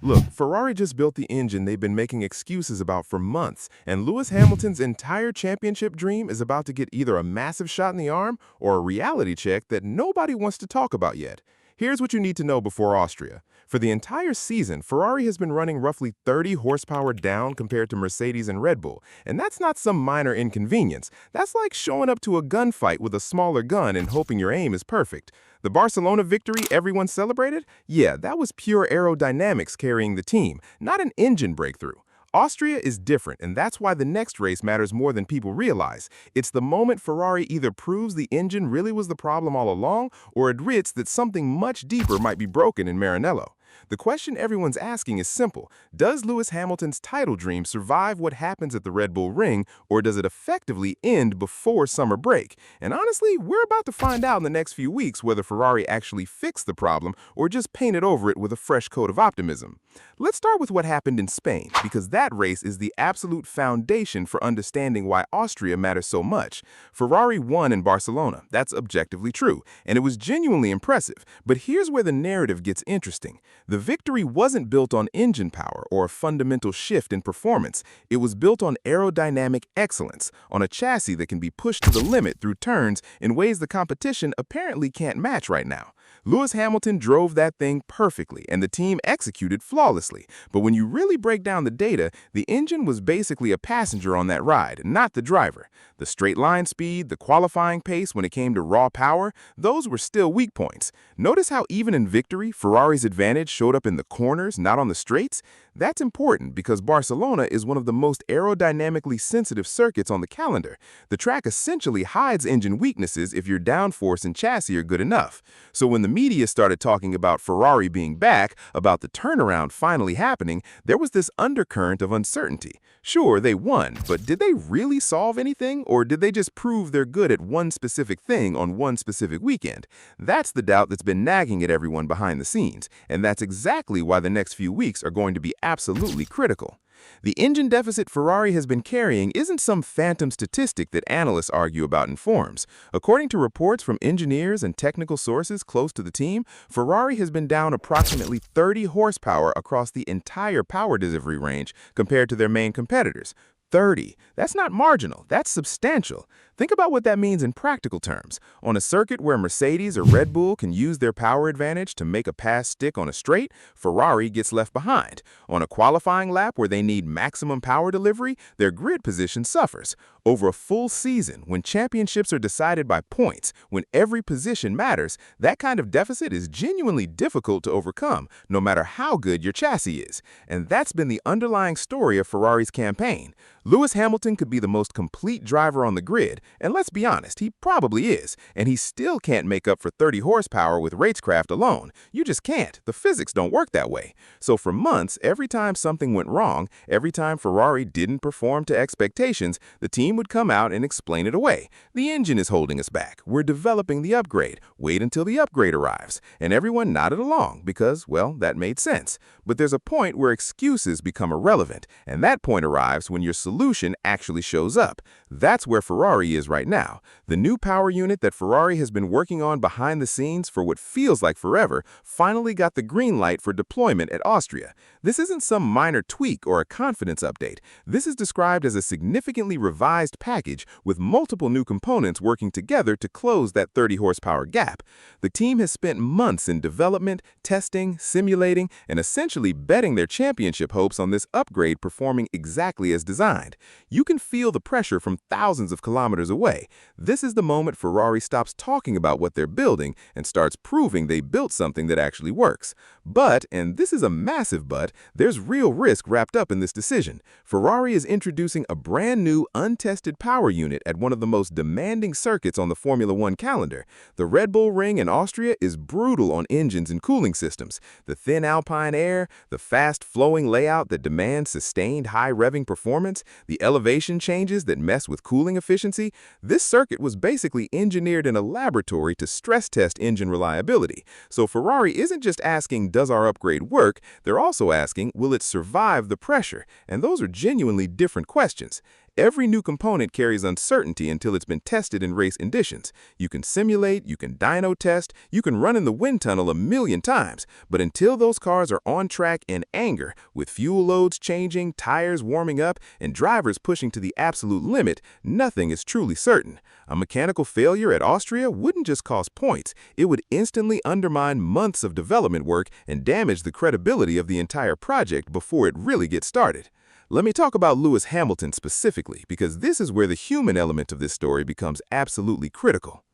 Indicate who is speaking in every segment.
Speaker 1: Look, Ferrari just built the engine they've been making excuses about for months, and Lewis Hamilton's entire championship dream is about to get either a massive shot in the arm or a reality check that nobody wants to talk about yet. Here's what you need to know before Austria. For the entire season, Ferrari has been running roughly 30 horsepower down compared to Mercedes and Red Bull, and that's not some minor inconvenience. That's like showing up to a gunfight with a smaller gun and hoping your aim is perfect. The Barcelona victory everyone celebrated? Yeah, that was pure aerodynamics carrying the team, not an engine breakthrough. Austria is different, and that's why the next race matters more than people realize. It's the moment Ferrari either proves the engine really was the problem all along, or admits that something much deeper might be broken in Maranello. The question everyone's asking is simple. Does Lewis Hamilton's title dream survive what happens at the Red Bull Ring, or does it effectively end before summer break? And honestly, we're about to find out in the next few weeks whether Ferrari actually fixed the problem or just painted over it with a fresh coat of optimism. Let's start with what happened in Spain, because that race is the absolute foundation for understanding why Austria matters so much. Ferrari won in Barcelona, that's objectively true, and it was genuinely impressive. But here's where the narrative gets interesting. The victory wasn't built on engine power or a fundamental shift in performance. It was built on aerodynamic excellence, on a chassis that can be pushed to the limit through turns in ways the competition apparently can't match right now. Lewis Hamilton drove that thing perfectly, and the team executed flawlessly. But when you really break down the data, the engine was basically a passenger on that ride, not the driver. The straight line speed, the qualifying pace when it came to raw power, those were still weak points. Notice how even in victory, Ferrari's advantage showed up in the corners, not on the straights? That's important because Barcelona is one of the most aerodynamically sensitive circuits on the calendar. The track essentially hides engine weaknesses if your downforce and chassis are good enough. So when the media started talking about Ferrari being back, about the turnaround finally happening, there was this undercurrent of uncertainty. Sure, they won, but did they really solve anything, or did they just prove they're good at one specific thing on one specific weekend? That's the doubt that's been nagging at everyone behind the scenes, and that's exactly why the next few weeks are going to be absolutely critical. The engine deficit Ferrari has been carrying isn't some phantom statistic that analysts argue about in forums. According to reports from engineers and technical sources close to the team, Ferrari has been down approximately 30 horsepower across the entire power delivery range compared to their main competitors. 30. That's not marginal, that's substantial. Think about what that means in practical terms. On a circuit where Mercedes or Red Bull can use their power advantage to make a pass stick on a straight, Ferrari gets left behind. On a qualifying lap where they need maximum power delivery, their grid position suffers. Over a full season, when championships are decided by points, when every position matters, that kind of deficit is genuinely difficult to overcome, no matter how good your chassis is. And that's been the underlying story of Ferrari's campaign. Lewis Hamilton could be the most complete driver on the grid, and let's be honest, he probably is, and he still can't make up for 30 horsepower with racecraft alone. You just can't. The physics don't work that way. So for months, every time something went wrong, every time Ferrari didn't perform to expectations, the team would come out and explain it away. The engine is holding us back. We're developing the upgrade. Wait until the upgrade arrives. And everyone nodded along because, well, that made sense. But there's a point where excuses become irrelevant, and that point arrives when your solution actually shows up. That's where Ferrari is right now. The new power unit that Ferrari has been working on behind the scenes for what feels like forever finally got the green light for deployment at Austria. This isn't some minor tweak or a confidence update. This is described as a significantly revised package with multiple new components working together to close that 30 horsepower gap. The team has spent months in development, testing, simulating, and essentially betting their championship hopes on this upgrade performing exactly as designed. You can feel the pressure from thousands of kilometers away. This is the moment Ferrari stops talking about what they're building and starts proving they built something that actually works. But, and this is a massive but, there's real risk wrapped up in this decision. Ferrari is introducing a brand new, untested power unit at one of the most demanding circuits on the Formula One calendar. The Red Bull Ring in Austria is brutal on engines and cooling systems. The thin alpine air, the fast-flowing layout that demands sustained high-revving performance, the elevation changes that mess with cooling efficiency. This circuit was basically engineered in a laboratory to stress test engine reliability. So Ferrari isn't just asking, does our upgrade work? They're also asking, will it survive the pressure? And those are genuinely different questions. Every new component carries uncertainty until it's been tested in race conditions. You can simulate, you can dyno test, you can run in the wind tunnel a million times, but until those cars are on track in anger, with fuel loads changing, tires warming up, and drivers pushing to the absolute limit, nothing is truly certain. A mechanical failure at Austria wouldn't just cost points, it would instantly undermine months of development work and damage the credibility of the entire project before it really gets started. Let me talk about Lewis Hamilton specifically, because this is where the human element of this story becomes absolutely critical.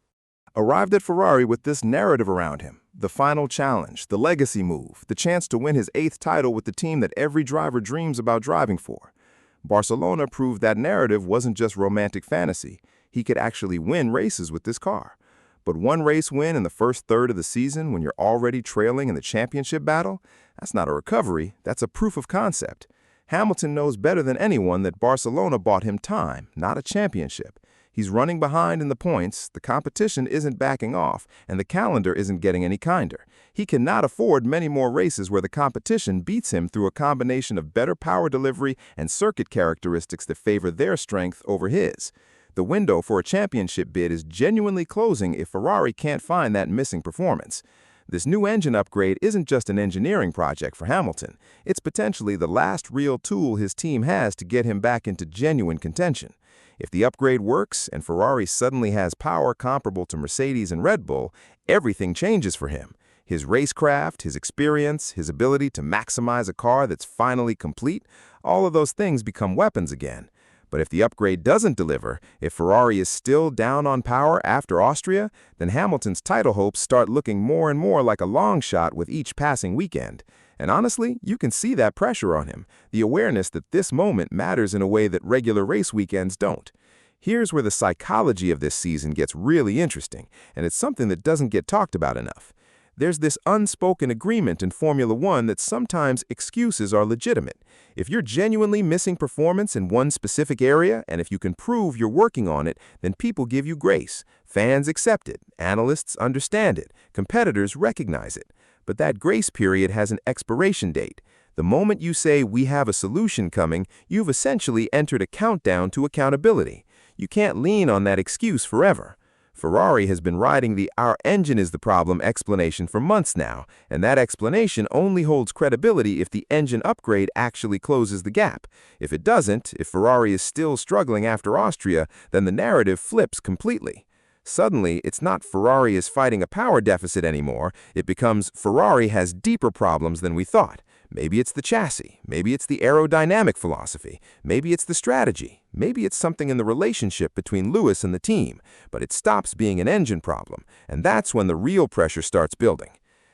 Speaker 2: Arrived at Ferrari with this narrative around him, the final challenge, the legacy move, the chance to win his 8th title with the team that every driver dreams about driving for. Barcelona proved that narrative wasn't just romantic fantasy. He could actually win races with this car. But one race win in the first third of the season when you're already trailing in the championship battle, that's not a recovery, that's a proof of concept. Hamilton knows better than anyone that Barcelona bought him time, not a championship. He's running behind in the points, the competition isn't backing off, and the calendar isn't getting any kinder. He cannot afford many more races where the competition beats him through a combination of better power delivery and circuit characteristics that favor their strength over his. The window for a championship bid is genuinely closing if Ferrari can't find that missing performance. This new engine upgrade isn't just an engineering project for Hamilton. It's potentially the last real tool his team has to get him back into genuine contention. If the upgrade works and Ferrari suddenly has power comparable to Mercedes and Red Bull, everything changes for him. His racecraft, his experience, his ability to maximize a car that's finally complete, all of those things become weapons again. But if the upgrade doesn't deliver, if Ferrari is still down on power after Austria, then Hamilton's title hopes start looking more and more like a long shot with each passing weekend. And honestly, you can see that pressure on him, the awareness that this moment matters in a way that regular race weekends don't. Here's where the psychology of this season gets really interesting, and it's something that doesn't get talked about enough. There's this unspoken agreement in Formula One that sometimes excuses are legitimate. If you're genuinely missing performance in one specific area, and if you can prove you're working on it, then people give you grace. Fans accept it, analysts understand it, competitors recognize it. But that grace period has an expiration date. The moment you say, "we have a solution coming," you've essentially entered a countdown to accountability. You can't lean on that excuse forever. Ferrari has been riding the "our engine is the problem" explanation for months now, and that explanation only holds credibility if the engine upgrade actually closes the gap. If it doesn't, if Ferrari is still struggling after Austria, then the narrative flips completely. Suddenly, it's not Ferrari is fighting a power deficit anymore, it becomes Ferrari has deeper problems than we thought. Maybe it's the chassis, maybe it's the aerodynamic philosophy, maybe it's the strategy, maybe it's something in the relationship between Lewis and the team, but it stops being an engine problem, and that's when the real pressure starts building.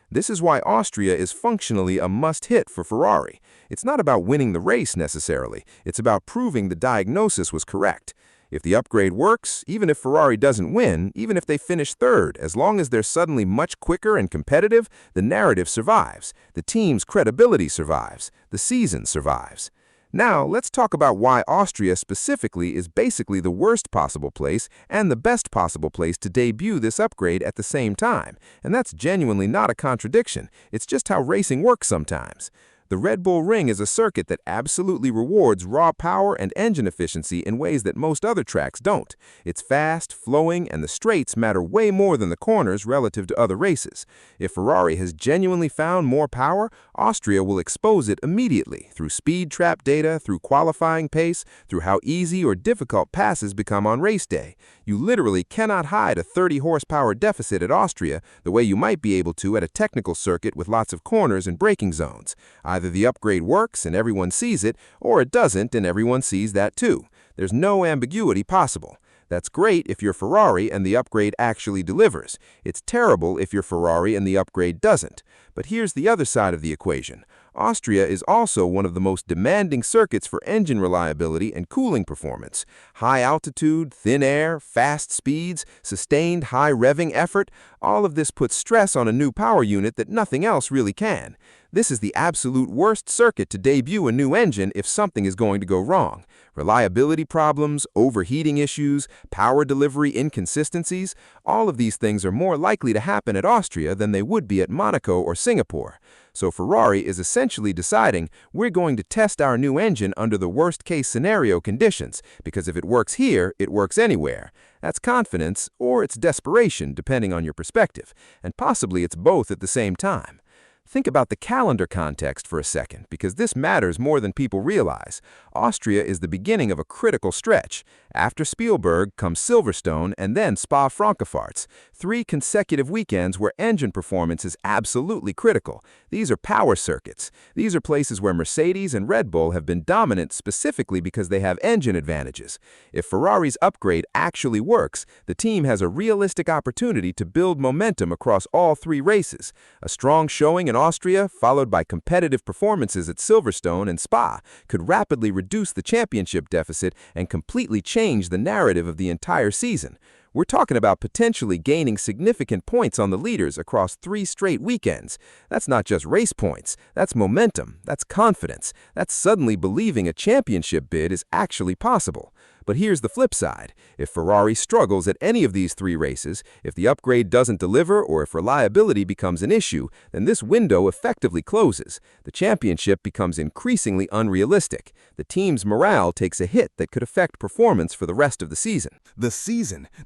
Speaker 2: This is why Austria is functionally a must-hit for Ferrari. It's not about winning the race necessarily, it's about proving the diagnosis was correct. If the upgrade works, even if Ferrari doesn't win, even if they finish third, as long as they're suddenly much quicker and competitive, the narrative survives, the team's credibility survives, the season survives. Now, let's talk about why Austria specifically is basically the worst possible place and the best possible place to debut this upgrade at the same time. And that's genuinely not a contradiction, it's just how racing works sometimes. The Red Bull Ring is a circuit that absolutely rewards raw power and engine efficiency in ways that most other tracks don't. It's fast, flowing, and the straights matter way more than the corners relative to other races. If Ferrari has genuinely found more power, Austria will expose it immediately through speed trap data, through qualifying pace, through how easy or difficult passes become on race day. You literally cannot hide a 30-horsepower deficit at Austria the way you might be able to at a technical circuit with lots of corners and braking zones. Either the upgrade works and everyone sees it, or it doesn't and everyone sees that too. There's no ambiguity possible. That's great if you're Ferrari and the upgrade actually delivers. It's terrible if you're Ferrari and the upgrade doesn't. But here's the other side of the equation. Austria is also one of the most demanding circuits for engine reliability and cooling performance. High altitude, thin air, fast speeds, sustained high revving effort, all of this puts stress on a new power unit that nothing else really can. This is the absolute worst circuit to debut a new engine if something is going to go wrong. Reliability problems, overheating issues, power delivery inconsistencies, all of these things are more likely to happen at Austria than they would be at Monaco or Singapore. So Ferrari is essentially deciding, we're going to test our new engine under the worst-case scenario conditions, because if it works here, it works anywhere. That's confidence, or it's desperation, depending on your perspective, and possibly it's both at the same time. Think about the calendar context for a second, because this matters more than people realize. Austria is the beginning of a critical stretch. After Spielberg comes Silverstone and then Spa-Francorchamps, 3 consecutive weekends where engine performance is absolutely critical. These are power circuits. These are places where Mercedes and Red Bull have been dominant specifically because they have engine advantages. If Ferrari's upgrade actually works, the team has a realistic opportunity to build momentum across all 3 races. A strong showing in Austria, followed by competitive performances at Silverstone and Spa, could rapidly reduce the championship deficit and completely change the narrative of the entire season. We're talking about potentially gaining significant points on the leaders across 3 straight weekends. That's not just race points, that's momentum, that's confidence, that's suddenly believing a championship bid is actually possible. But here's the flip side. If Ferrari struggles at any of these 3 races, if the upgrade doesn't deliver, or if reliability becomes an issue, then this window effectively closes. The championship becomes increasingly unrealistic. The team's morale takes a hit that could affect performance for the rest of the season.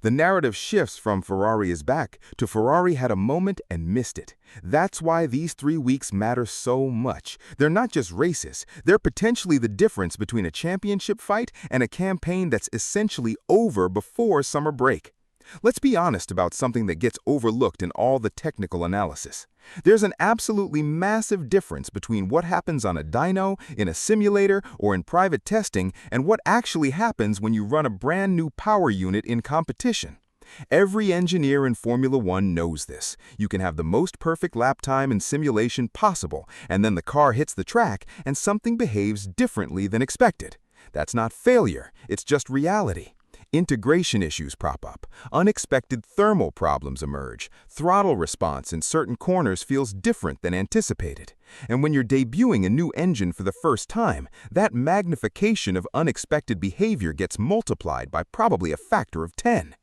Speaker 1: The narrative shifts from Ferrari is back to Ferrari had a moment and missed it. That's why these 3 weeks matter so much. They're not just races. They're potentially the difference between a championship fight and a campaign that's essentially over before summer break. Let's be honest about something that gets overlooked in all the technical analysis. There's an absolutely massive difference between what happens on a dyno, in a simulator, or in private testing, and what actually happens when you run a brand new power unit in competition. Every engineer in Formula One knows this. You can have the most perfect lap time in simulation possible, and then the car hits the track and something behaves differently than expected. That's not failure, it's just reality. Integration issues prop up, unexpected thermal problems emerge, throttle response in certain corners feels different than anticipated. And when you're debuting a new engine for the first time, that magnification of unexpected behavior gets multiplied by probably a factor of 10.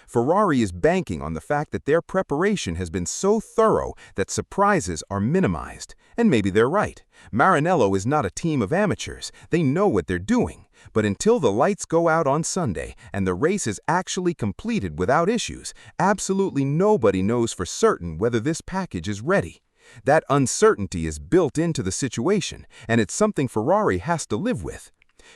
Speaker 1: Ferrari is banking on the fact that their preparation has been so thorough that surprises are minimized. And maybe they're right. Maranello is not a team of amateurs. They know what they're doing. But until the lights go out on Sunday and the race is actually completed without issues, absolutely nobody knows for certain whether this package is ready. That uncertainty is built into the situation, and it's something Ferrari has to live with.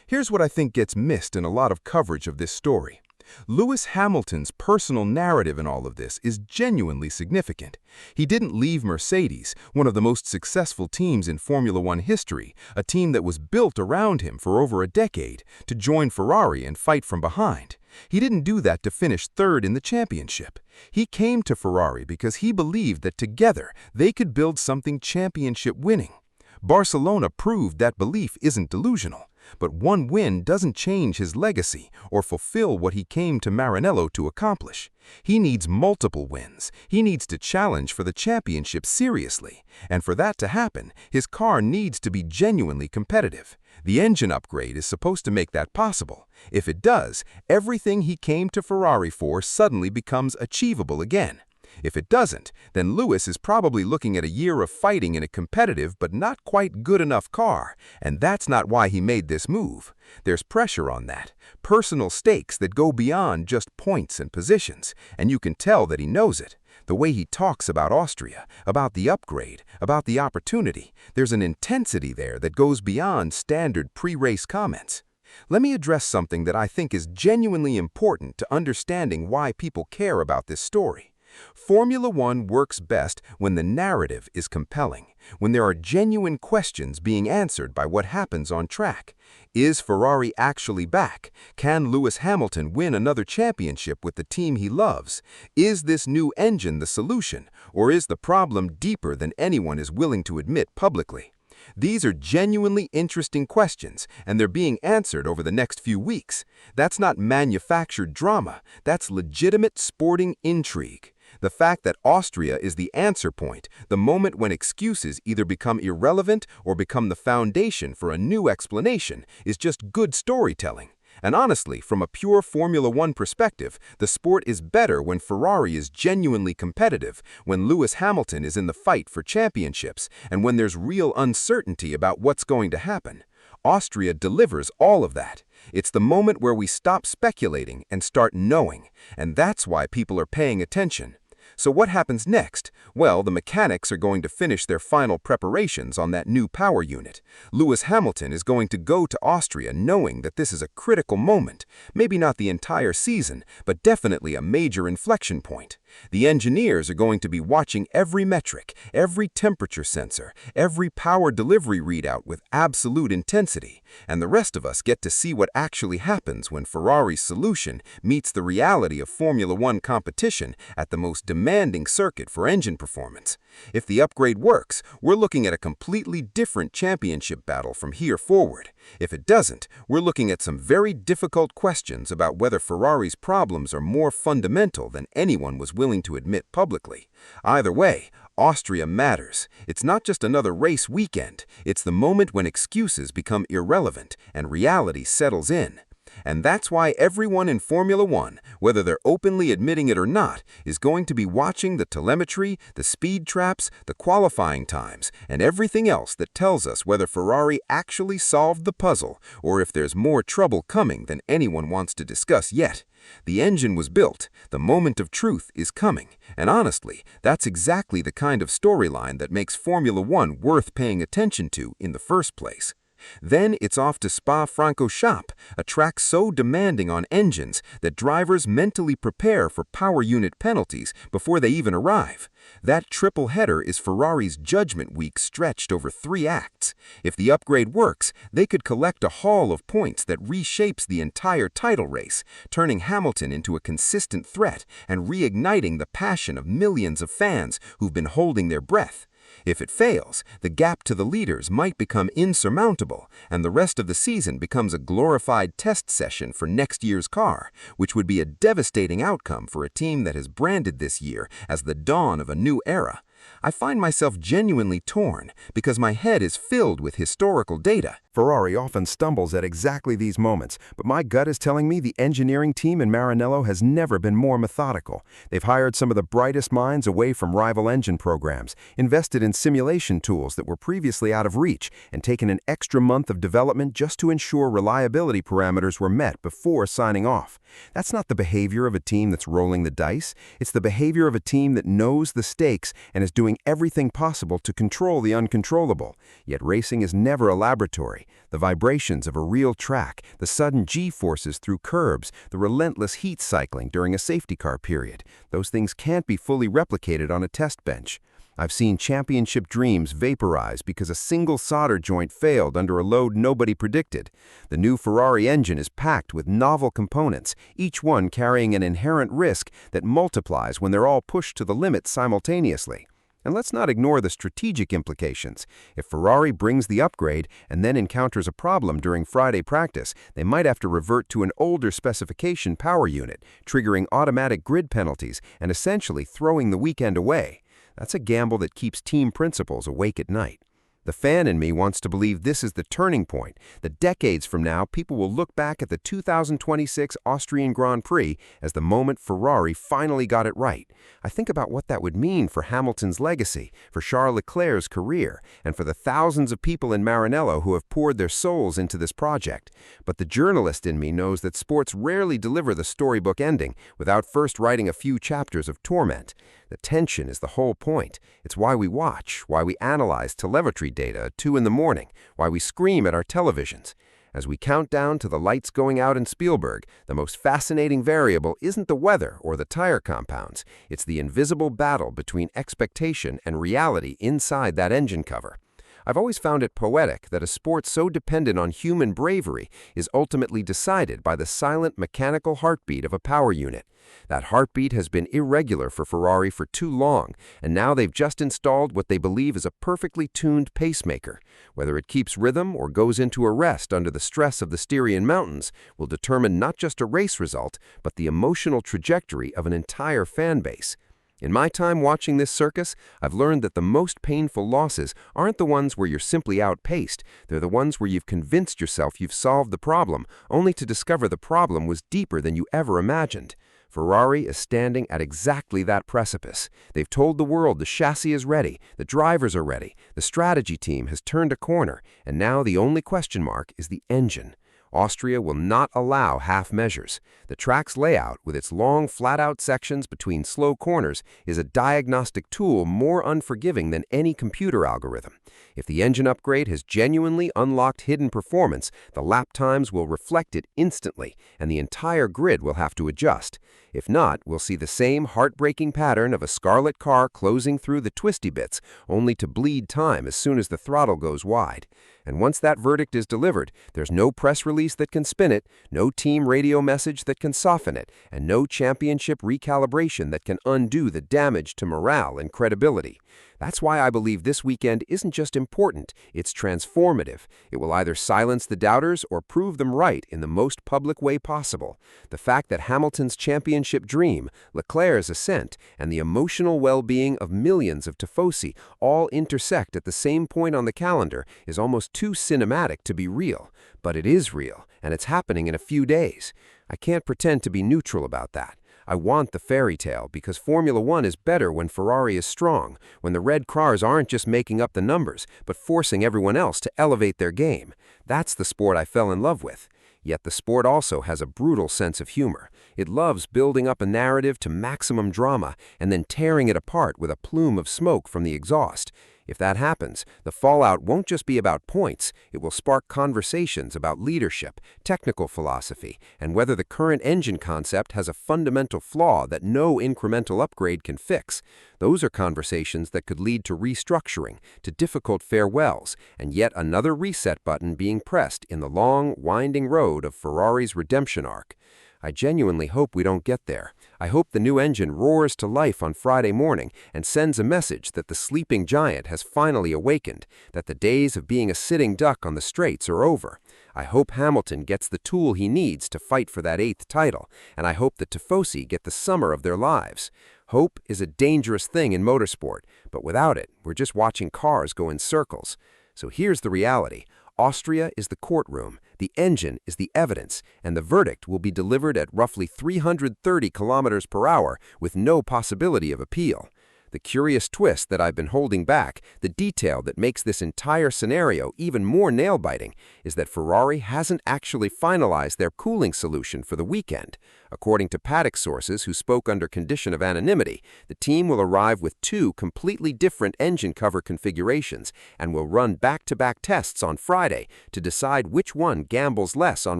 Speaker 1: Here's what I think gets missed in a lot of coverage of this story. Lewis Hamilton's personal narrative in all of this is genuinely significant. He didn't leave Mercedes, one of the most successful teams in Formula One history, a team that was built around him for over a decade, to join Ferrari and fight from behind. He didn't do that to finish 3rd in the championship. He came to Ferrari because he believed that together they could build something championship-winning. Barcelona proved that belief isn't delusional. But one win doesn't change his legacy or fulfill what he came to Maranello to accomplish. He needs multiple wins. He needs to challenge for the championship seriously. And for that to happen, his car needs to be genuinely competitive. The engine upgrade is supposed to make that possible. If it does, everything he came to Ferrari for suddenly becomes achievable again. If it doesn't, then Lewis is probably looking at a year of fighting in a competitive but not quite good enough car, and that's not why he made this move. There's pressure on that, personal stakes that go beyond just points and positions, and you can tell that he knows it. The way he talks about Austria, about the upgrade, about the opportunity, there's an intensity there that goes beyond standard pre-race comments. Let me address something that I think is genuinely important to understanding why people care about this story. Formula One works best when the narrative is compelling, when there are genuine questions being answered by what happens on track. Is Ferrari actually back? Can Lewis Hamilton win another championship with the team he loves? Is this new engine the solution, or is the problem deeper than anyone is willing to admit publicly? These are genuinely interesting questions, and they're being answered over the next few weeks. That's not manufactured drama, that's legitimate sporting intrigue. The fact that Austria is the answer point, the moment when excuses either become irrelevant or become the foundation for a new explanation, is just good storytelling.
Speaker 2: And honestly, from a pure Formula One perspective, the sport is better when Ferrari is genuinely competitive, when Lewis Hamilton is in the fight for championships, and when there's real uncertainty about what's going to happen. Austria delivers all of that. It's the moment where we stop speculating and start knowing, and that's why people are paying attention. So what happens next? Well, the mechanics are going to finish their final preparations on that new power unit. Lewis Hamilton is going to go to Austria knowing that this is a critical moment, maybe not the entire season, but definitely a major inflection point. The engineers are going to be watching every metric, every temperature sensor, every power delivery readout with absolute intensity, and the rest of us get to see what actually happens when Ferrari's solution meets the reality of Formula One competition at the most demanding circuit for engine performance. If the upgrade works, we're looking at a completely different championship battle from here forward. If it doesn't, we're looking at some very difficult questions about whether Ferrari's problems are more fundamental than anyone was willing to admit publicly. Either way, Austria matters. It's not just another race weekend. It's the moment when excuses become irrelevant and reality settles in. And that's why everyone in Formula One, whether they're openly admitting it or not, is going to be watching the telemetry, the speed traps, the qualifying times, and everything else that tells us whether Ferrari actually solved the puzzle or if there's more trouble coming than anyone wants to discuss yet. The engine was built, the moment of truth is coming, and honestly, that's exactly the kind of storyline that makes Formula One worth paying attention to in the first place. Then it's off to Spa-Francorchamps, a track so demanding on engines that drivers mentally prepare for power unit penalties before they even arrive. That triple header is Ferrari's judgment week stretched over 3 acts. If the upgrade works, they could collect a haul of points that reshapes the entire title race, turning Hamilton into a consistent threat and reigniting the passion of millions of fans who've been holding their breath. If it fails, the gap to the leaders might become insurmountable, and the rest of the season becomes a glorified test session for next year's car, which would be a devastating outcome for a team that has branded this year as the dawn of a new era. I find myself genuinely torn because my head is filled with historical data.
Speaker 1: Ferrari often stumbles at exactly these moments, but my gut is telling me the engineering team in Maranello has never been more methodical. They've hired some of the brightest minds away from rival engine programs, invested in simulation tools that were previously out of reach, and taken an extra month of development just to ensure reliability parameters were met before signing off. That's not the behavior of a team that's rolling the dice. It's the behavior of a team that knows the stakes and is doing everything possible to control the uncontrollable. Yet racing is never a laboratory. The vibrations of a real track, the sudden G-forces through curbs, the relentless heat cycling during a safety car period, those things can't be fully replicated on a test bench. I've seen championship dreams vaporize because a single solder joint failed under a load nobody predicted. The new Ferrari engine is packed with novel components, each one carrying an inherent risk that multiplies when they're all pushed to the limit simultaneously. And let's not ignore the strategic implications. If Ferrari brings the upgrade and then encounters a problem during Friday practice, they might have to revert to an older specification power unit, triggering automatic grid penalties and essentially throwing the weekend away. That's a gamble that keeps team principals awake at night. The fan in me wants to believe this is the turning point, that decades from now, people will look back at the 2026 Austrian Grand Prix as the moment Ferrari finally got it right. I think about what that would mean for Hamilton's legacy, for Charles Leclerc's career, and for the thousands of people in Maranello who have poured their souls into this project. But the journalist in me knows that sports rarely deliver the storybook ending without first writing a few chapters of torment. The tension is the whole point. It's why we watch, why we analyze telemetry data at 2 in the morning, why we scream at our televisions. As we count down to the lights going out in Spielberg, the most fascinating variable isn't the weather or the tire compounds. It's the invisible battle between expectation and reality inside that engine cover. I've always found it poetic that a sport so dependent on human bravery is ultimately decided by the silent mechanical heartbeat of a power unit. That heartbeat has been irregular for Ferrari for too long, and now they've just installed what they believe is a perfectly tuned pacemaker. Whether it keeps rhythm or goes into arrest under the stress of the Styrian Mountains will determine not just a race result, but the emotional trajectory of an entire fan base.
Speaker 3: In my time watching this circus, I've learned that the most painful losses aren't the ones where you're simply outpaced. They're the ones where you've convinced yourself you've solved the problem, only to discover the problem was deeper than you ever imagined. Ferrari is standing at exactly that precipice. They've told the world the chassis is ready, the drivers are ready, the strategy team has turned a corner, and now the only question mark is the engine. Austria will not allow half measures. The track's layout, with its long, flat-out sections between slow corners, is a diagnostic tool more unforgiving than any computer algorithm. If the engine upgrade has genuinely unlocked hidden performance, the lap times will reflect it instantly, and the entire grid will have to adjust. If not, we'll see the same heartbreaking pattern of a scarlet car closing through the twisty bits, only to bleed time as soon as the throttle goes wide. And once that verdict is delivered, there's no press release that can spin it, no team radio message that can soften it, and no championship recalibration that can undo the damage to morale and credibility. That's why I believe this weekend isn't just important, it's transformative. It will either silence the doubters or prove them right in the most public way possible. The fact that Hamilton's championship dream, Leclerc's ascent, and the emotional well-being of millions of tifosi all intersect at the same point on the calendar is almost too cinematic to be real. But it is real, and it's happening in a few days. I can't pretend to be neutral about that. I want the fairy tale because Formula One is better when Ferrari is strong, when the red cars aren't just making up the numbers, but forcing everyone else to elevate their game. That's the sport I fell in love with. Yet the sport also has a brutal sense of humor. It loves building up a narrative to maximum drama and then tearing it apart with a plume of smoke from the exhaust. If that happens, the fallout won't just be about points, it will spark conversations about leadership, technical philosophy, and whether the current engine concept has a fundamental flaw that no incremental upgrade can fix. Those are conversations that could lead to restructuring, to difficult farewells, and yet another reset button being pressed in the long, winding road of Ferrari's redemption arc. I genuinely hope we don't get there. I hope the new engine roars to life on Friday morning and sends a message that the sleeping giant has finally awakened, that the days of being a sitting duck on the straights are over. I hope Hamilton gets the tool he needs to fight for that 8th title, and I hope the tifosi get the summer of their lives. Hope is a dangerous thing in motorsport, but without it, we're just watching cars go in circles. So here's the reality. Austria is the courtroom, the engine is the evidence, and the verdict will be delivered at roughly 330 kilometers per hour with no possibility of appeal. The curious twist that I've been holding back, the detail that makes this entire scenario even more nail-biting, is that Ferrari hasn't actually finalized their cooling solution for the weekend. According to paddock sources who spoke under condition of anonymity, the team will arrive with 2 completely different engine cover configurations and will run back-to-back tests on Friday to decide which one gambles less on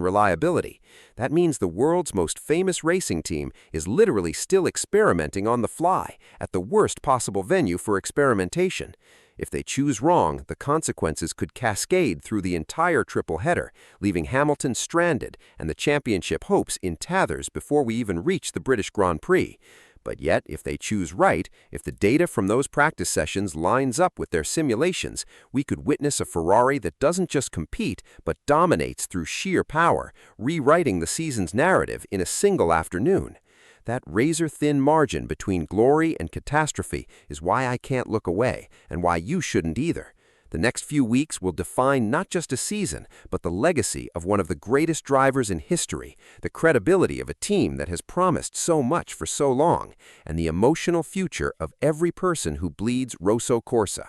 Speaker 3: reliability. That means the world's most famous racing team is literally still experimenting on the fly, at the worst possible venue for experimentation. If they choose wrong, the consequences could cascade through the entire triple header, leaving Hamilton stranded and the championship hopes in tatters before we even reach the British Grand Prix. But yet, if they choose right, if the data from those practice sessions lines up with their simulations, we could witness a Ferrari that doesn't just compete, but dominates through sheer power, rewriting the season's narrative in a single afternoon. That razor-thin margin between glory and catastrophe is why I can't look away, and why you shouldn't either. The next few weeks will define not just a season, but the legacy of one of the greatest drivers in history, the credibility of a team that has promised so much for so long, and the emotional future of every person who bleeds Rosso Corsa.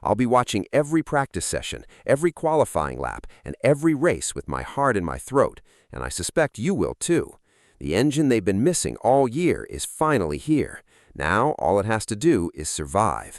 Speaker 3: I'll be watching every practice session, every qualifying lap, and every race with my heart in my throat, and I suspect you will too. The engine they've been missing all year is finally here. Now all it has to do is survive.